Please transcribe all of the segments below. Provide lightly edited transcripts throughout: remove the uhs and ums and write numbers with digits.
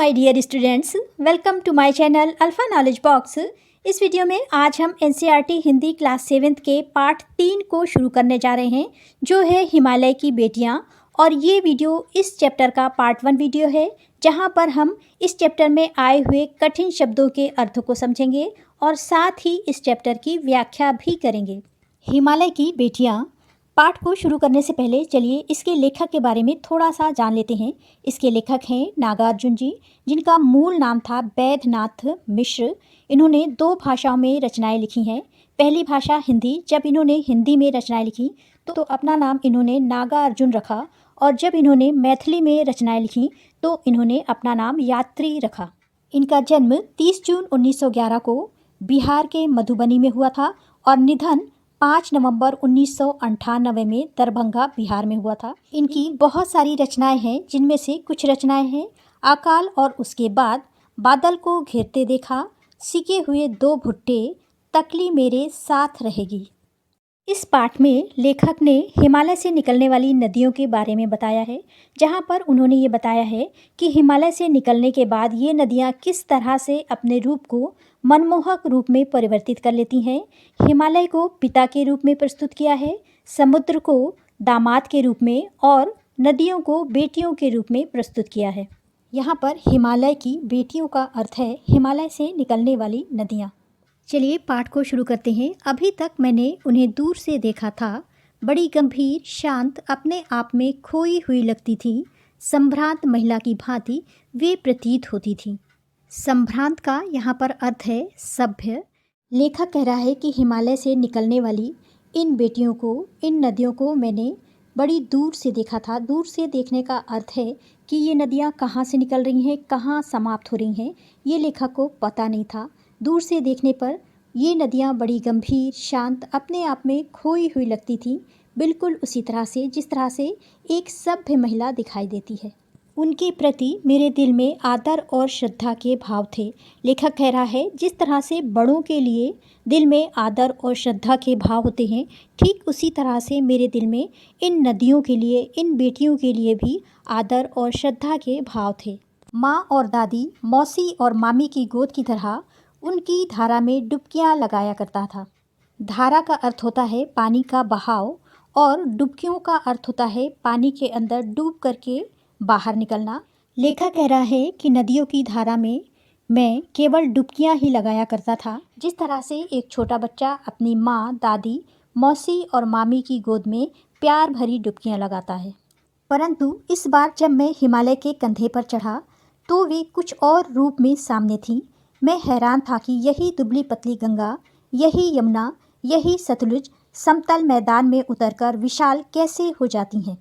Hi dear students, welcome to my channel alpha knowledge box. इस video में आज हम एनसीईआरटी हिंदी क्लास 7th के पार्ट 3 को शुरू करने जा रहे हैं, जो है हिमालय की बेटियां। और ये वीडियो इस चैप्टर का पार्ट 1 वीडियो है, जहां पर हम इस चैप्टर में आए हुए कठिन शब्दों के अर्थ को समझेंगे और साथ ही इस चैप्टर की व्याख्या भी करेंगे। हिमालय की बेटियां पाठ को शुरू करने से पहले चलिए इसके लेखक के बारे में थोड़ा सा जान लेते हैं। इसके लेखक हैं नागार्जुन जी, जिनका मूल नाम था बैद्यनाथ मिश्र। इन्होंने 2 भाषाओं में रचनाएं लिखी हैं। पहली भाषा हिंदी। जब इन्होंने हिंदी में रचनाएं लिखी तो अपना नाम इन्होंने नागार्जुन रखा, और जब इन्होंने मैथिली में रचनाएं लिखी तो इन्होंने अपना नाम यात्री रखा। इनका जन्म 30 जून 1911 को बिहार के मधुबनी में हुआ था और निधन 5 नवंबर 1998 में दरभंगा बिहार में हुआ था। इनकी बहुत सारी रचनाएं हैं, जिनमें से कुछ रचनाएं हैं अकाल और उसके बाद, बादल को घेरते देखा, सिके हुए 2 भुट्टे, तकली मेरे साथ रहेगी। इस पाठ में लेखक ने हिमालय से निकलने वाली नदियों के बारे में बताया है, जहां पर उन्होंने ये बताया है कि हिमालय से निकलने के बाद ये नदियां किस तरह से अपने रूप को मनमोहक रूप में परिवर्तित कर लेती हैं। हिमालय को पिता के रूप में प्रस्तुत किया है, समुद्र को दामाद के रूप में और नदियों को बेटियों के रूप में प्रस्तुत किया है। यहाँ पर हिमालय की बेटियों का अर्थ है हिमालय से निकलने वाली नदियाँ। चलिए पाठ को शुरू करते हैं। अभी तक मैंने उन्हें दूर से देखा था, बड़ी गंभीर, शांत, अपने आप में खोई हुई लगती थी। संभ्रांत महिला की भांति वे प्रतीत होती थीं। संभ्रांत का यहाँ पर अर्थ है सभ्य। लेखक कह रहा है कि हिमालय से निकलने वाली इन बेटियों को, इन नदियों को मैंने बड़ी दूर से देखा था। दूर से देखने का अर्थ है कि ये नदियाँ कहाँ से निकल रही हैं, कहाँ समाप्त हो रही हैं, ये लेखक को पता नहीं था। दूर से देखने पर ये नदियाँ बड़ी गंभीर, शांत, अपने आप में खोई हुई लगती थीं, बिल्कुल उसी तरह से जिस तरह से एक सभ्य महिला दिखाई देती है। उनके प्रति मेरे दिल में आदर और श्रद्धा के भाव थे। लेखक कह रहा है जिस तरह से बड़ों के लिए दिल में आदर और श्रद्धा के भाव होते हैं, ठीक उसी तरह से मेरे दिल में इन नदियों के लिए, इन बेटियों के लिए भी आदर और श्रद्धा के भाव थे। माँ और दादी, मौसी और मामी की गोद की तरह उनकी धारा में डुबकियां लगाया करता था। धारा का अर्थ होता है पानी का बहाव और डुबकियों का अर्थ होता है पानी के अंदर डूब करके बाहर निकलना। लेखक कह रहा है कि नदियों की धारा में मैं केवल डुबकियां ही लगाया करता था, जिस तरह से एक छोटा बच्चा अपनी माँ, दादी, मौसी और मामी की गोद में प्यार भरी डुबकियां लगाता है। परंतु इस बार जब मैं हिमालय के कंधे पर चढ़ा तो वे कुछ और रूप में सामने थीं। मैं हैरान था कि यही दुबली पतली गंगा, यही यमुना, यही सतलुज समतल मैदान में उतरकर विशाल कैसे हो जाती हैं।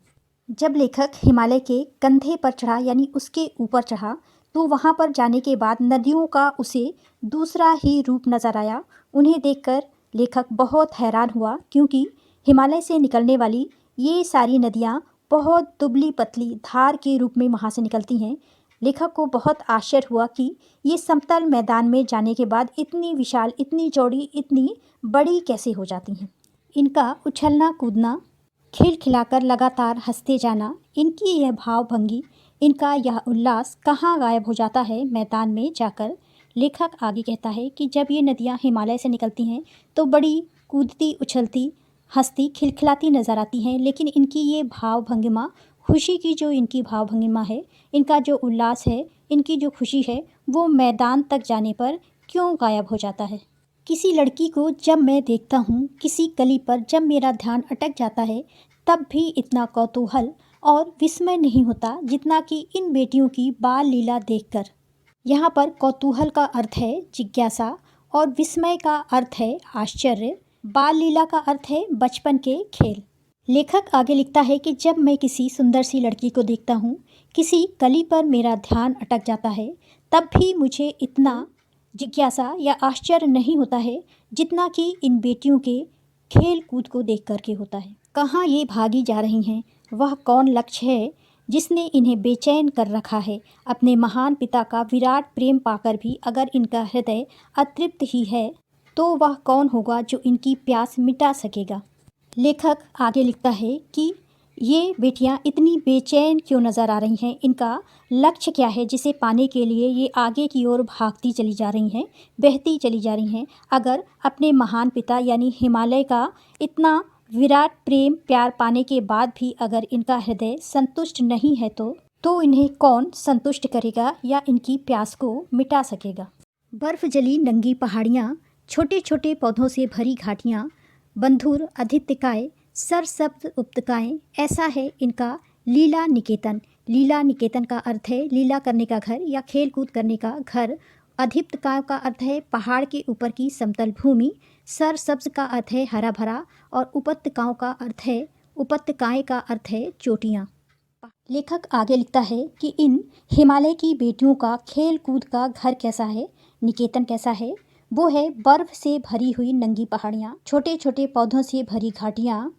जब लेखक हिमालय के कंधे पर चढ़ा, यानी उसके ऊपर चढ़ा, तो वहाँ पर जाने के बाद नदियों का उसे दूसरा ही रूप नज़र आया। उन्हें देखकर लेखक बहुत हैरान हुआ, क्योंकि हिमालय से निकलने वाली ये सारी नदियाँ बहुत दुबली पतली धार के रूप में वहाँ से निकलती हैं। लेखक को बहुत आश्चर्य हुआ कि ये समतल मैदान में जाने के बाद इतनी विशाल, इतनी चौड़ी, इतनी बड़ी कैसे हो जाती हैं। इनका उछलना कूदना, खिलखिलाकर लगातार हंसते जाना, इनकी यह भावभंगी, इनका यह उल्लास कहाँ गायब हो जाता है मैदान में जाकर। लेखक आगे कहता है कि जब ये नदियाँ हिमालय से निकलती हैं तो बड़ी कूदती, उछलती, हंसती, खिलखिलाती नज़र आती हैं, लेकिन इनकी ये भावभंगिमा, खुशी की जो इनकी भावभंगिमा है, इनका जो उल्लास है, इनकी जो खुशी है, वो मैदान तक जाने पर क्यों गायब हो जाता है। किसी लड़की को जब मैं देखता हूँ, किसी कली पर जब मेरा ध्यान अटक जाता है, तब भी इतना कौतूहल और विस्मय नहीं होता जितना कि इन बेटियों की बाल लीला देखकर। यहाँ पर कौतूहल का अर्थ है जिज्ञासा और विस्मय का अर्थ है आश्चर्य। बाल लीला का अर्थ है बचपन के खेल। लेखक आगे लिखता है कि जब मैं किसी सुंदर सी लड़की को देखता हूँ, किसी कली पर मेरा ध्यान अटक जाता है, तब भी मुझे इतना जिज्ञासा या आश्चर्य नहीं होता है जितना कि इन बेटियों के खेल कूद को देख करके होता है। कहाँ ये भागी जा रही हैं, वह कौन लक्ष्य है जिसने इन्हें बेचैन कर रखा है। अपने महान पिता का विराट प्रेम पाकर भी अगर इनका हृदय अतृप्त ही है, तो वह कौन होगा जो इनकी प्यास मिटा सकेगा। लेखक आगे लिखता है कि ये बेटियां इतनी बेचैन क्यों नज़र आ रही हैं? इनका लक्ष्य क्या है जिसे पाने के लिए ये आगे की ओर भागती चली जा रही हैं, बहती चली जा रही हैं? अगर अपने महान पिता यानी हिमालय का इतना विराट प्रेम प्यार पाने के बाद भी अगर इनका हृदय संतुष्ट नहीं है तो इन्हें कौन संतुष्ट करेगा या इनकी प्यास को मिटा सकेगा? बर्फ जली नंगी पहाड़ियाँ, छोटे छोटे पौधों से भरी घाटियाँ, बंधुर अधित्यकाय, सरसब्ज उपत्यकाएं, ऐसा है इनका लीला निकेतन। लीला निकेतन का अर्थ है लीला करने का घर या खेल कूद करने का घर। अधित्यकाय का अर्थ है पहाड़ के ऊपर की समतल भूमि। सरसब्ज का अर्थ है हरा भरा और उपत्यकाओं का अर्थ है उपत्यकाएं का अर्थ है चोटियाँ। लेखक आगे लिखता है कि इन हिमालय की बेटियों का खेल कूद का घर कैसा है, निकेतन कैसा है? वो है बर्फ से भरी हुई नंगी पहाड़ियाँ, छोटे छोटे पौधों से भरी घाटियाँ,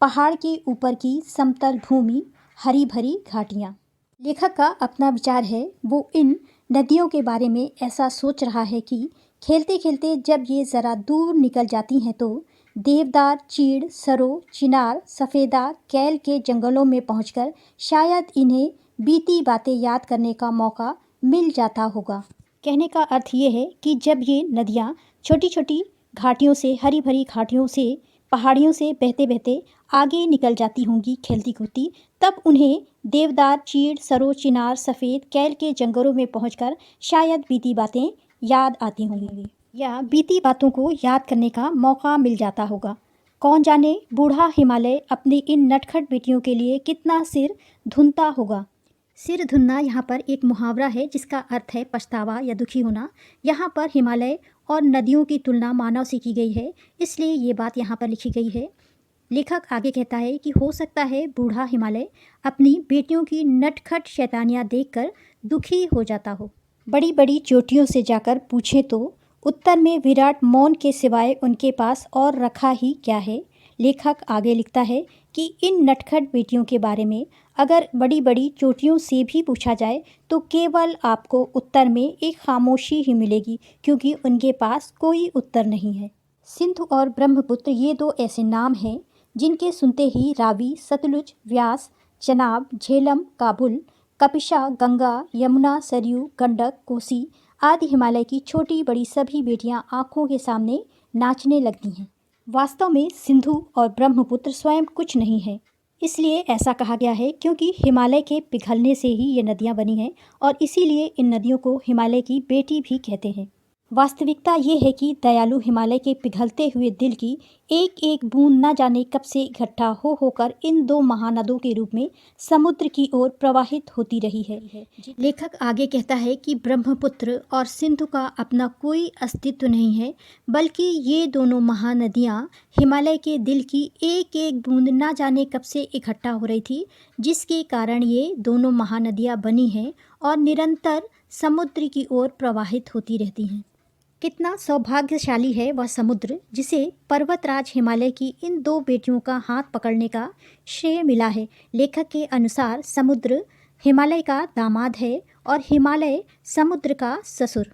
पहाड़ के ऊपर की समतल भूमि, हरी भरी घाटियाँ। लेखक का अपना विचार है, वो इन नदियों के बारे में ऐसा सोच रहा है कि खेलते खेलते जब ये ज़रा दूर निकल जाती हैं तो देवदार, चीड़, सरो, चिनार, सफ़ेदा, कैल के जंगलों में पहुंचकर शायद इन्हें बीती बातें याद करने का मौका मिल जाता होगा। कहने का अर्थ ये है कि जब ये नदियाँ छोटी छोटी घाटियों से, हरी भरी घाटियों से, पहाड़ियों से बहते बहते आगे निकल जाती होंगी खेलती कूदती, तब उन्हें देवदार, चीड़, सरो, चिनार, सफ़ेद, कैल के जंगलों में पहुंचकर शायद बीती बातें याद आती होंगी या बीती बातों को याद करने का मौका मिल जाता होगा। कौन जाने बूढ़ा हिमालय अपनी इन नटखट बेटियों के लिए कितना सिर धुनता होगा। सिर धुनना यहाँ पर एक मुहावरा है जिसका अर्थ है पछतावा या दुखी होना। यहाँ पर हिमालय और नदियों की तुलना मानव से की गई है, इसलिए ये बात यहाँ पर लिखी गई है। लेखक आगे कहता है कि हो सकता है बूढ़ा हिमालय अपनी बेटियों की नटखट शैतानियाँ देखकर दुखी हो जाता हो। बड़ी बड़ी चोटियों से जाकर पूछे तो उत्तर में विराट मौन के सिवाय उनके पास और रखा ही क्या है। लेखक आगे लिखता है कि इन नटखट बेटियों के बारे में अगर बड़ी बड़ी चोटियों से भी पूछा जाए तो केवल आपको उत्तर में एक खामोशी ही मिलेगी, क्योंकि उनके पास कोई उत्तर नहीं है। सिंधु और ब्रह्मपुत्र ये दो ऐसे नाम हैं जिनके सुनते ही रावी, सतलुज, व्यास, चनाब, झेलम, काबुल, कपिशा, गंगा, यमुना, सरयू, गंडक, कोसी आदि हिमालय की छोटी बड़ी सभी बेटियां आँखों के सामने नाचने लगती हैं। वास्तव में सिंधु और ब्रह्मपुत्र स्वयं कुछ नहीं है, इसलिए ऐसा कहा गया है क्योंकि हिमालय के पिघलने से ही ये नदियाँ बनी हैं और इसीलिए इन नदियों को हिमालय की बेटी भी कहते हैं। वास्तविकता ये है कि दयालु हिमालय के पिघलते हुए दिल की एक एक बूंद न जाने कब से इकट्ठा होकर इन दो महानदों के रूप में समुद्र की ओर प्रवाहित होती रही है। लेखक आगे कहता है कि ब्रह्मपुत्र और सिंधु का अपना कोई अस्तित्व नहीं है, बल्कि ये दोनों महानदियाँ हिमालय के दिल की एक एक बूंद न जाने कब से इकट्ठा हो रही थी, जिसके कारण ये दोनों महानदियाँ बनी हैं और निरंतर समुद्र की ओर प्रवाहित होती रहती हैं। कितना सौभाग्यशाली है वह समुद्र जिसे पर्वतराज हिमालय की इन दो बेटियों का हाथ पकड़ने का श्रेय मिला है। लेखक के अनुसार समुद्र हिमालय का दामाद है और हिमालय समुद्र का ससुर।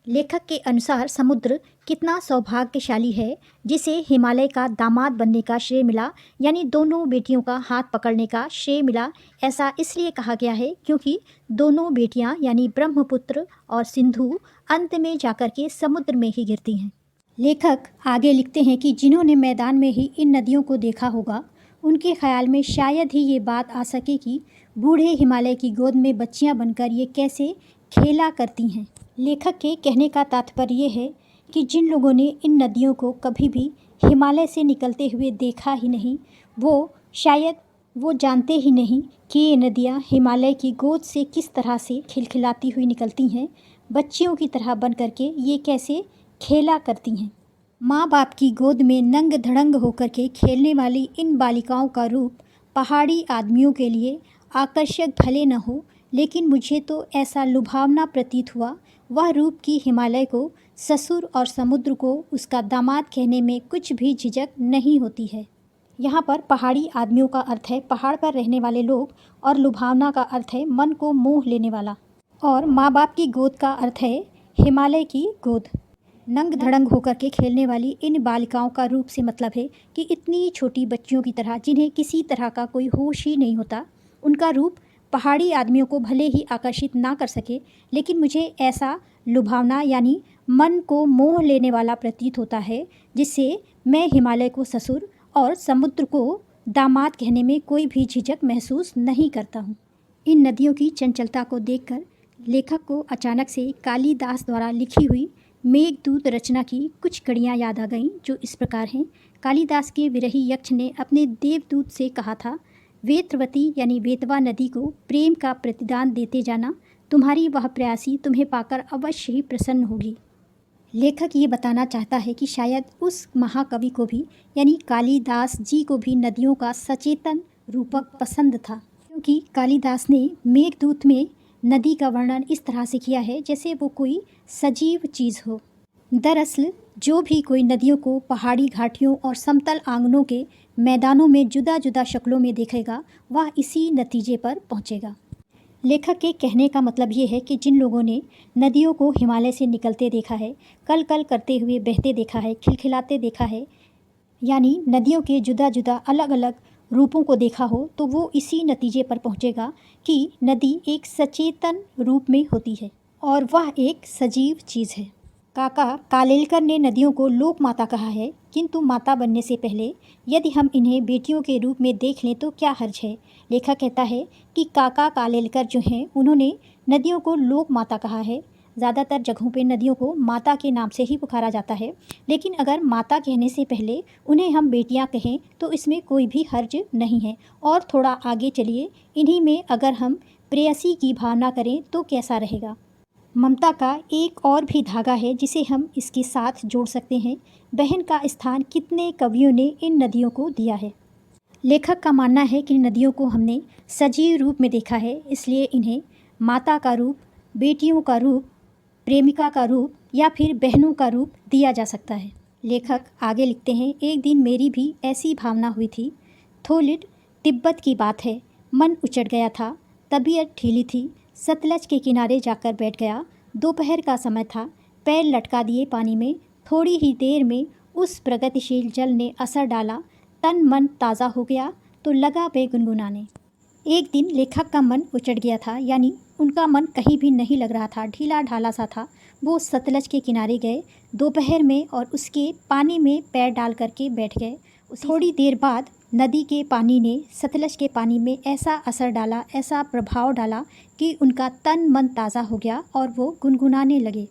लेखक के अनुसार समुद्र कितना सौभाग्यशाली है जिसे हिमालय का दामाद बनने का श्रेय मिला, यानी दोनों बेटियों का हाथ पकड़ने का श्रेय मिला। ऐसा इसलिए कहा गया है क्योंकि दोनों बेटियां यानी ब्रह्मपुत्र और सिंधु अंत में जाकर के समुद्र में ही गिरती हैं। लेखक आगे लिखते हैं कि जिन्होंने मैदान में ही इन नदियों को देखा होगा, उनके ख्याल में शायद ही ये बात आ सके कि बूढ़े हिमालय की गोद में बच्चियाँ बनकर ये कैसे खेला करती हैं। लेखक के कहने का तात्पर्य ये है कि जिन लोगों ने इन नदियों को कभी भी हिमालय से निकलते हुए देखा ही नहीं, वो शायद वो जानते ही नहीं कि ये नदियाँ हिमालय की गोद से किस तरह से खिलखिलाती हुई निकलती हैं, बच्चियों की तरह बन करके ये कैसे खेला करती हैं। माँ बाप की गोद में नंग धड़ंग होकर के खेलने वाली इन बालिकाओं का रूप पहाड़ी आदमियों के लिए आकर्षक भले न हो, लेकिन मुझे तो ऐसा लुभावना प्रतीत हुआ वह रूप की हिमालय को, ससुर और समुद्र को उसका दामाद कहने में कुछ भी झिझक नहीं होती है। यहाँ पर पहाड़ी आदमियों का अर्थ है पहाड़ पर रहने वाले लोग और लुभावना का अर्थ है मन को मोह लेने वाला, और माँ बाप की गोद का अर्थ है हिमालय की गोद। नंग धड़ंग होकर के खेलने वाली इन बालिकाओं का रूप से मतलब है कि इतनी छोटी बच्चियों की तरह जिन्हें किसी तरह का कोई होश ही नहीं होता, उनका रूप पहाड़ी आदमियों को भले ही आकर्षित ना कर सके, लेकिन मुझे ऐसा लुभावना यानी मन को मोह लेने वाला प्रतीत होता है, जिससे मैं हिमालय को ससुर और समुद्र को दामाद कहने में कोई भी झिझक महसूस नहीं करता हूँ। इन नदियों की चंचलता को देखकर लेखक को अचानक से कालिदास द्वारा लिखी हुई मेघदूत रचना की कुछ कड़ियाँ याद आ गईं, जो इस प्रकार हैं। कालिदास के विरही यक्ष ने अपने देवदूत से कहा था, वेत्रवती यानी वेतवा नदी को प्रेम का प्रतिदान देते जाना, तुम्हारी वह प्यासी तुम्हें पाकर अवश्य ही प्रसन्न होगी। लेखक ये बताना चाहता है कि शायद उस महाकवि को भी यानी कालिदास जी को भी नदियों का सचेतन रूपक पसंद था, क्योंकि कालिदास ने मेघदूत में नदी का वर्णन इस तरह से किया है जैसे वो कोई सजीव चीज़ हो। दरअसल जो भी कोई नदियों को पहाड़ी घाटियों और समतल आंगनों के मैदानों में जुदा जुदा शक्लों में देखेगा, वह इसी नतीजे पर पहुंचेगा। लेखक के कहने का मतलब ये है कि जिन लोगों ने नदियों को हिमालय से निकलते देखा है, कल कल करते हुए बहते देखा है, खिलखिलाते देखा है, यानी नदियों के जुदा जुदा अलग अलग रूपों को देखा हो, तो वो इसी नतीजे पर पहुंचेगा कि नदी एक सचेतन रूप में होती है और वह एक सजीव चीज़ है। काका कालेलकर ने नदियों को लोक माता कहा है, किंतु माता बनने से पहले यदि हम इन्हें बेटियों के रूप में देख लें तो क्या हर्ज है। लेखक कहता है कि काका कालेलकर जो हैं उन्होंने नदियों को लोक माता कहा है। ज़्यादातर जगहों पे नदियों को माता के नाम से ही पुकारा जाता है, लेकिन अगर माता कहने से पहले उन्हें हम बेटियां कहें तो इसमें कोई भी हर्ज नहीं है। और थोड़ा आगे चलिए, इन्हीं में अगर हम प्रेयसी की भावना करें तो कैसा रहेगा। ममता का एक और भी धागा है जिसे हम इसके साथ जोड़ सकते हैं। बहन का स्थान कितने कवियों ने इन नदियों को दिया है। लेखक का मानना है कि नदियों को हमने सजीव रूप में देखा है, इसलिए इन्हें माता का रूप, बेटियों का रूप, प्रेमिका का रूप या फिर बहनों का रूप दिया जा सकता है। लेखक आगे लिखते हैं, एक दिन मेरी भी ऐसी भावना हुई थी। थोलिड तिब्बत की बात है, मन उचट गया था, तबीयत ढीली थी, सतलज के किनारे जाकर बैठ गया। दोपहर का समय था, पैर लटका दिए पानी में। थोड़ी ही देर में उस प्रगतिशील जल ने असर डाला, तन मन ताज़ा हो गया तो लगा वे गुनगुनाने। एक दिन लेखक का मन उचट गया था, यानी उनका मन कहीं भी नहीं लग रहा था, ढीला ढाला सा था। वो सतलज के किनारे गए दोपहर में और उसके पानी में पैर डाल करके बैठ गए। थोड़ी देर बाद नदी के पानी ने सतलज के पानी में ऐसा असर डाला, ऐसा प्रभाव डाला कि उनका तन मन ताज़ा हो गया और वो गुनगुनाने लगे।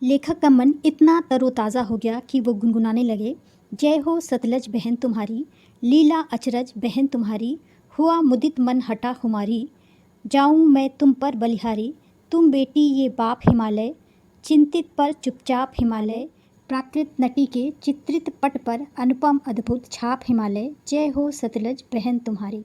लेखक का मन इतना तरोताज़ा हो गया कि वो गुनगुनाने लगे, जय हो सतलज बहन तुम्हारी, लीला अचरज बहन तुम्हारी, हुआ मुदित मन हटा खुमारी, जाऊँ मैं तुम पर बलिहारी, तुम बेटी ये बाप हिमालय, चिंतित पर चुपचाप हिमालय, प्राकृत नटी के चित्रित पट पर अनुपम अद्भुत छाप हिमालय, जय हो सतलज बहन तुम्हारी।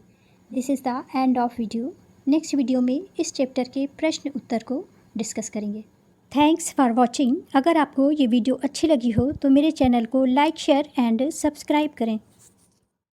This is the end of video. Next video में इस चैप्टर के प्रश्न उत्तर को डिस्कस करेंगे। Thanks for watching. अगर आपको ये वीडियो अच्छी लगी हो तो मेरे चैनल को लाइक, शेयर एंड सब्सक्राइब करें।